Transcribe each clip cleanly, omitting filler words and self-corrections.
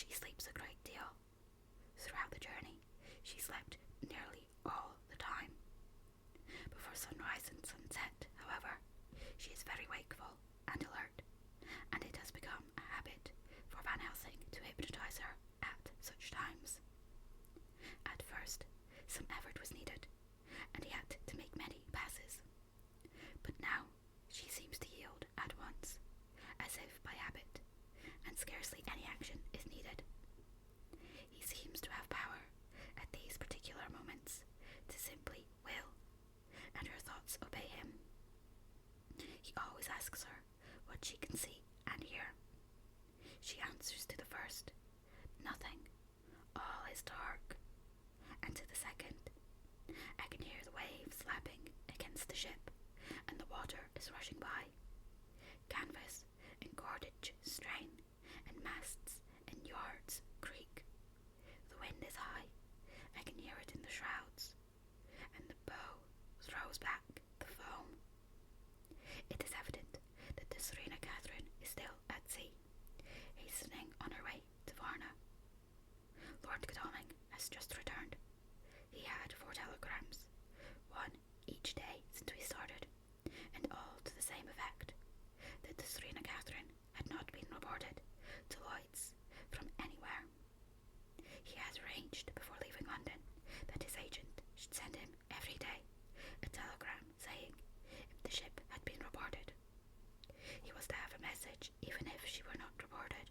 She sleeps a great deal. Throughout the journey, she slept nearly all the time. Before sunrise and sunset, however, she is very wakeful and alert, and it has become a habit for Van Helsing to hypnotize her at such times. At first, some effort was needed, and he had to make many passes. But now she seems to yield at once, as if by habit, and scarcely any action is needed. He seems to have power at these particular moments to simply will, and her thoughts obey him. He always asks her what she can see and hear. She answers to the first, nothing, all is dark, and to the second, I can hear the waves lapping against the ship, and the water is rushing by. Canvas and cordage strain, and masts and yards creak. The wind is high, I can hear it in the shrouds, and the bow throws back the foam. It is evident that the Serena Catherine is still at sea, hastening on her way to Varna. Lord Godalming has just returned. He had 4 telegrams, one each day since we started, and all to the same effect, that the Serena Catherine had not been reported to Lloyd's from anywhere. He had arranged before leaving London that his agent should send him every day a telegram saying if the ship had been reported. He was to have a message even if she were not reported,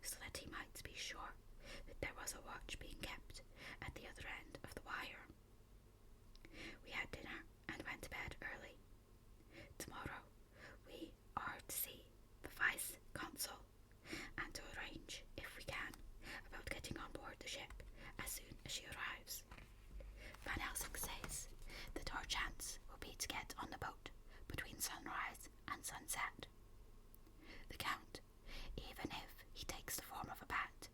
so that he might be sure that there was a watch being kept at the other end of the wire. We had dinner and went to bed early. Tomorrow we are to see the Vice Consul and to arrange, if we can, about getting on board the ship as soon as she arrives. Van Helsing says that our chance will be to get on the boat between sunrise and sunset. The Count, even if he takes the form of a bat,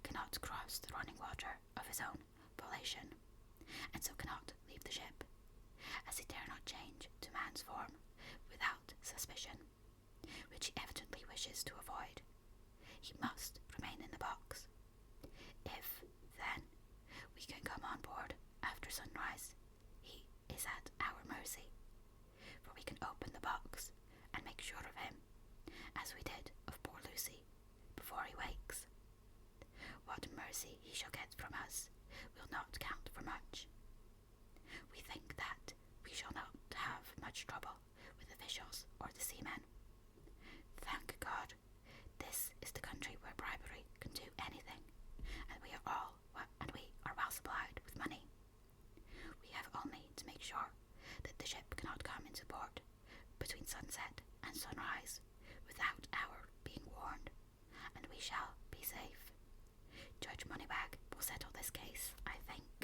cannot cross the running water of his own volition, and so cannot leave the ship, as he dare not change to man's form without suspicion, which he evidently wishes to avoid. He must remain in the box. If, then, we can come on board after sunrise, he is at our mercy, for we can open the box and make sure of him, as we did of poor Lucy, before he wakes. What mercy he shall get from us will not count for much. We think that we shall not have much trouble with officials or the seamen. Thank God, this is the country where bribery can do anything, and we are well supplied with money. We have only to make sure that the ship cannot come into port between sunset and sunrise without our being warned, and we shall be safe. Judge Moneybag will settle this case, I think.